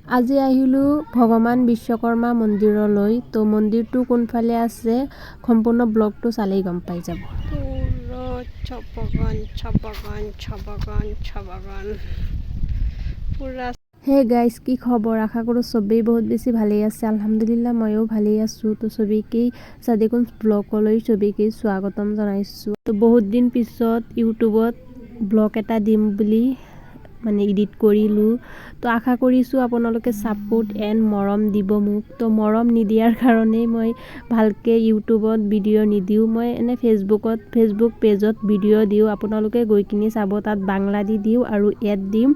আজি আহিলোঁ ভগৱান বিশ্বকৰ্মা মন্দিৰলৈ। তো মন্দিৰটো কোনফালে আছে সম্পূৰ্ণ ব্লগটো চালেই গম পাই যাব। হে গাইজ, কি খবৰ? আশা কৰোঁ চবেই বহুত বেছি ভালেই আছে। আলহামদুলিল্লাহ ময়ো ভালেই আছোঁ। তো ছবিকেই সাদিকুঞ্জ ব্লগলৈ ছবিকেই স্বাগতম জনাইছোঁ। তো বহুত দিন পিছত ইউটিউবত ব্লগ এটা দিম বুলি মানে এডিট কৰিলোঁ। তো আশা কৰিছোঁ আপোনালোকে ছাপোৰ্ট এণ্ড মৰম দিব মোক। তো মৰম নিদিয়াৰ কাৰণেই মই ভালকৈ ইউটিউবত ভিডিঅ' নিদিওঁ। মই এনে ফেচবুক পেজত ভিডিঅ' দিওঁ, আপোনালোকে গৈ কিনি চাব। তাত বাংলা দি দিওঁ আৰু এড দিম,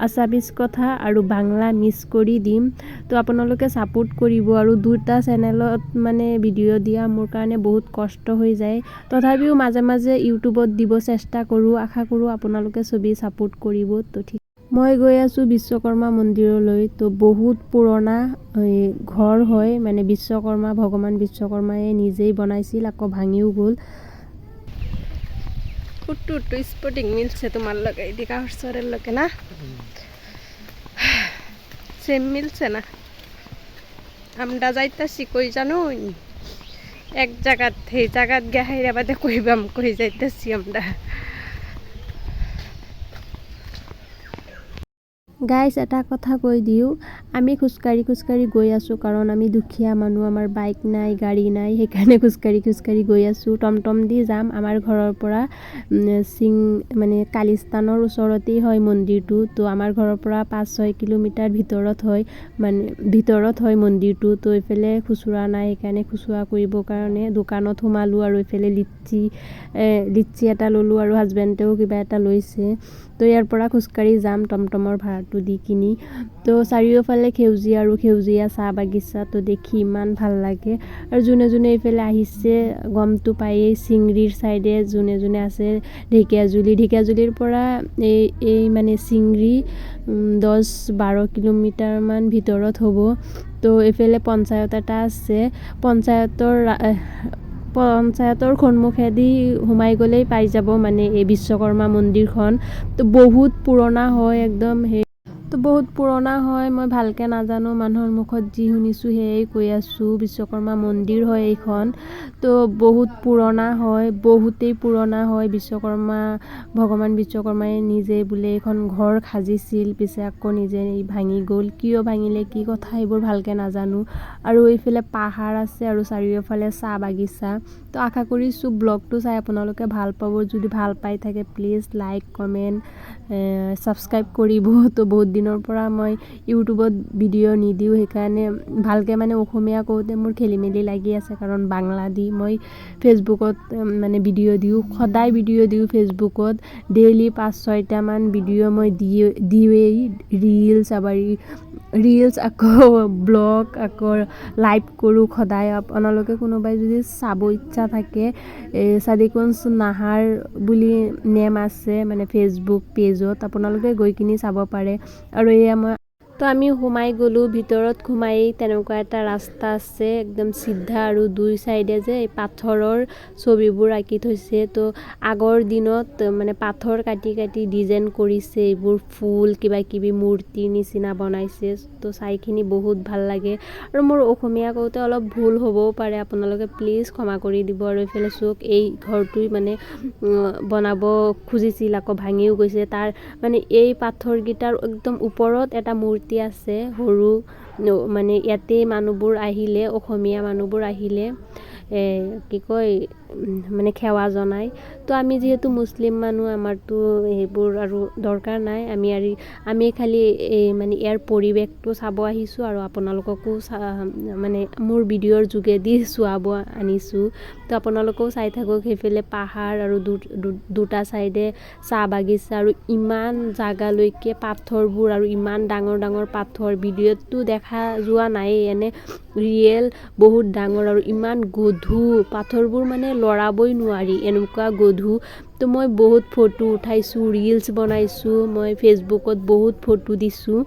আছামিজ কথা আৰু বাংলা মিক্স কৰি দিম। তো আপোনালোকে ছাপোৰ্ট কৰিব। আৰু দুটা চেনেলত মানে ভিডিঅ' দিয়া মোৰ কাৰণে বহুত কষ্ট হৈ যায়। তথাপিও মাজে মাজে ইউটিউবত দিব চেষ্টা কৰোঁ। আশা কৰোঁ আপোনালোকে চবেই ছাপোৰ্ট কৰিব। তো ঠিক মই গৈ আছোঁ বিশ্বকৰ্মা মন্দিৰলৈ। তো বহুত পুৰণা ঘৰ হয়, মানে ভগৱান বিশ্বকৰ্মাই নিজেই বনাইছিল, আকৌ ভাঙিও গ'ল। কুট্টু স্পটিং মিলছে তোমার লগে এদিকে হরসরের লোকে না সেম মিলছে না। আমরা যাইতাছি কই জানো এক জায়গাত, সেই জায়গাত গিয়ে হাইরাবাদে কইবাম কই যাইতাছি আমরা। গাইজ এটা কথা কৈ দিওঁ, আমি খোজকাঢ়ি গৈ আছোঁ কাৰণ আমি দুখীয়া মানুহ, আমাৰ বাইক নাই, গাড়ী নাই, সেইকাৰণে খোজকাঢ়ি গৈ আছোঁ। টমটম দি যাম। আমাৰ ঘৰৰ পৰা মানে কালিস্থানৰ ওচৰতেই হয় মন্দিৰটো। তো আমাৰ ঘৰৰ পৰা 5-6 কিলোমিটাৰ ভিতৰত হয় মন্দিৰটো। তো এইফালে খুচুৰা নাই, সেইকাৰণে খুচুৰা কৰিবৰ কাৰণে দোকানত সোমালোঁ আৰু এইফালে লিচ্ছি এটা ল'লোঁ আৰু হাজবেণ্ডেও কিবা এটা লৈছে। তো ইয়াৰ পৰা খোজকাঢ়ি যাম টমটমৰ ভাড়াটো দি কিনি। তো চাৰিওফালে সেউজীয়া চাহ বাগিচা, তো দেখি ইমান ভাল লাগে। আৰু যোনে এইফালে আহিছে গমটো পায়েই, চিংৰিৰ চাইডে যোনে আছে ঢেকীয়াজুলিৰ পৰা এই মানে চিংৰি 10-12 কিলোমিটাৰমান ভিতৰত হ'ব। তো এইফালে পঞ্চায়ত এটা আছে, পঞ্চায়তৰ সন্মুখেদি সোমাই গ'লেই পাই যাব মানে এই বিশ্বকৰ্মা মন্দিৰখন। তো বহুত পুৰণা হয় একদম। বহুত পুৰণা হয়, মই ভালকৈ নাজানো, মানুহৰ মুখত যি শুনিছোঁ সেয়াই কৈ আছোঁ। বিশ্বকৰ্মা মন্দিৰ হয় এইখন। তো বহুত পুৰণা হয়, বহুতেই পুৰণা হয়। ভগৱান বিশ্বকৰ্মাই নিজে বোলে এইখন ঘৰ সাজিছিল, পিছে আকৌ নিজে ভাঙি গ'ল। কিয় ভাঙিলে, কি কথা, এইবোৰ ভালকৈ নাজানো। আৰু এইফালে পাহাৰ আছে আৰু চাৰিওফালে চাহ বাগিচা। তো আশা কৰিছোঁ ব্লগটো চাই আপোনালোকে ভাল পাব। যদি ভাল পাই থাকে প্লিজ লাইক, কমেণ্ট, ছাবস্ক্ৰাইব কৰিব। তো বহুত দিনৰ পৰা মই ইউটিউবত ভিডিঅ' নিদিওঁ, সেইকাৰণে ভালকৈ মানে অসমীয়া কওঁতে মোৰ খেলিমেলি লাগি আছে, কাৰণ বাংলা দি মই ফেচবুকত মানে ভিডিঅ' দিওঁ, সদায় ভিডিঅ' দিওঁ ফেচবুকত। ডেইলি 5-6টামান ভিডিঅ' মই দিওঁৱেই, ৰিলছ আকৌ ব্লগ, আকৌ লাইভ কৰোঁ সদায়। আপোনালোকে কোনোবাই যদি চাব ইচ্ছা থাকে, সাদিকুঞ্জ নাহাৰ বুলি নেম আছে মানে ফেচবুক পেজত, আপোনালোকে গৈ কিনি চাব পাৰে। আৰু এয়া তো আমি সোমাই গ'লোঁ ভিতৰত। সোমাই তেনেকুৱা এটা ৰাস্তা আছে একদম চিধা, আৰু দুই চাইডে যে এই পাথৰৰ ছবিবোৰ আঁকি থৈছে। তো আগৰ দিনত মানে পাথৰ কাটি ডিজাইন কৰিছে, এইবোৰ ফুল কিবা কিবি মূৰ্তিৰ নিচিনা বনাইছে। তো চাইখিনি বহুত ভাল লাগে। আৰু মোৰ অসমীয়া কওঁতে অলপ ভুল হ'বও পাৰে, আপোনালোকে প্লিজ ক্ষমা কৰি দিব। আৰু এইফালে চোক, এই ঘৰটোই মানে বনাব খুজিছিল, আকৌ ভাঙিও গৈছে। তাৰ মানে এই পাথৰকেইটাৰ একদম ওপৰত এটা মূৰ্তি আছে সৰু, মানে ইয়াতে অসমীয়া মানুহবোৰ আহিলে কি কয় মানে সেৱা জনায়। তো আমি যিহেতু মুছলিম মানুহ, আমাৰতো সেইবোৰ আৰু দৰকাৰ নাই। আমি খালি মানে ইয়াৰ পৰিৱেশটো চাব আহিছোঁ, আৰু আপোনালোককো মানে মোৰ ভিডিঅ'ৰ যোগেদি চোৱাব আনিছোঁ। তো আপোনালোকেও চাই থাকক। সেইফালে পাহাৰ আৰু দুটা চাইডে চাহ বাগিচা, আৰু ইমান জাগালৈকে পাথৰবোৰ, আৰু ইমান ডাঙৰ পাথৰ। ভিডিঅ'তটো দেখা যোৱা নাই, এনে ৰিয়েল বহুত ডাঙৰ আৰু ইমান গধু পাথৰবোৰ, মানে লৰাবই নোৱাৰি, এনেকুৱা গধু। তো মই বহুত ফটো উঠাইছোঁ, ৰিলছ বনাইছোঁ, মই ফেচবুকত বহুত ফটো দিছোঁ।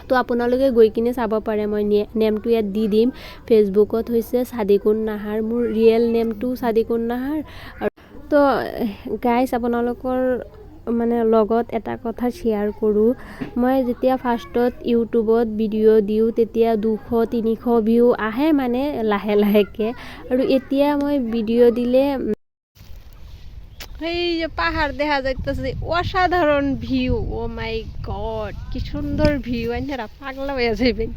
তো আপোনালোকে গৈ কিনে চাব পাৰে। মই নেমটো ইয়াত দি দিম। ফেচবুকত হৈছে সাদিকুঞ্জ নাহাৰ, মোৰ ৰিয়েল নেমটো সাদিকুঞ্জ নাহাৰ। তো গাইজ, আপোনালোকৰ মানে লগত এটা কথা শ্বেয়াৰ কৰোঁ। মই যেতিয়া ফাৰ্ষ্টত ইউটিউবত ভিডিঅ' দিওঁ তেতিয়া 200-300 ভিউ আহে মানে লাহে লাহেকৈ, আৰু এতিয়া মই ভিডিঅ' দিলে এই যে পাহাড় দেখা যাইতেছে, অসাধারণ ভিউ। ও মাই গড, কি সুন্দর ভিউ, আইনারা পাগলা হয়ে যাবেন।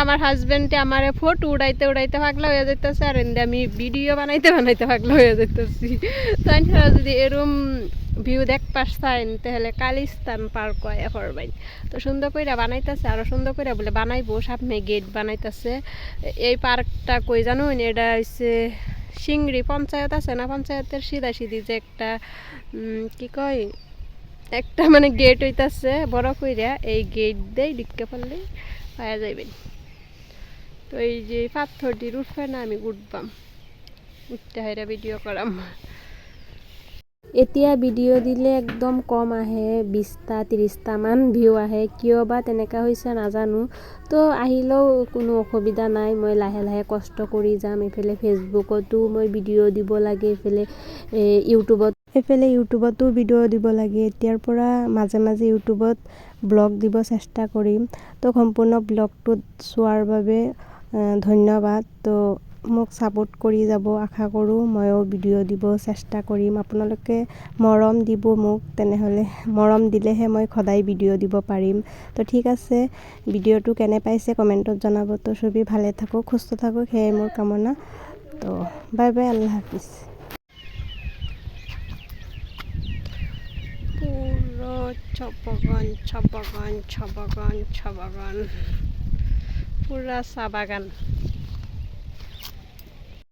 আমার হাজবেন্ডে আমার ফটো উড়াইতে উড়াইতে পাগলা হয়ে যাইতেছে, আর আমি ভিডিও বানাইতে বানাইতে পাগলা হয়ে যাইতেছি। তো আইনারা যদি এরম ভিউ দেখ পাচ্ছেন তাহলে কালিস্তান পার্ক কয়া করবেন। তো সুন্দর করে বানাইতেছে, আরো সুন্দর করে বলে বানাইবো, সামনে গেট বানাইতেছে। এই পার্কটা কই জানো, এটা হচ্ছে সিংড়ি পঞ্চায়েত আছে না, পঞ্চায়েতের সিধা সিধি যে একটা কি কয় একটা মানে গেট হইতাছে বড় কইরা, এই গেট দিয়ে ঢুকে পড়লে পাওয়া যাইবেন। তো এই যে পাথরটির উঠবে না, আমি উঠবাম, উঠতে হাইরা ভিডিও করাম। এতিয়া ভিডিঅ' দিলে একদম কম আহে, 20-30টা মান ভিউ আহে, কিয় বা তেনেকুৱা হৈছে নাজানো। তো আহিলেও কোনো অসুবিধা নাই, মই লাহে লাহে কষ্ট কৰি যাম। এইফালে ফেচবুকতো মই ভিডিঅ' দিব লাগে, এইফালে ইউটিউবতো ভিডিঅ' দিব লাগে। এতিয়াৰ পৰা মাজে মাজে ইউটিউবত ব্লগ দিব চেষ্টা কৰিম। তো সম্পূৰ্ণ ব্লগটোত চোৱাৰ বাবে ধন্যবাদ। তো মোক ছাপোৰ্ট কৰি যাব আশা কৰোঁ। ময়ো ভিডিঅ' দিব চেষ্টা কৰিম, আপোনালোকে মৰম দিব মোক, তেনেহ'লে মৰম দিলেহে মই সদায় ভিডিঅ' দিব পাৰিম। তো ঠিক আছে, ভিডিঅ'টো কেনে পাইছে কমেণ্টত জনাব। তো সবেই ভালে থাকক, সুস্থ থাকক, সেয়াই মোৰ কামনা। তো বাই বাই, আল্লাহ হাফিজ। পুৰো চা বাগান, পুৰা চা বাগান।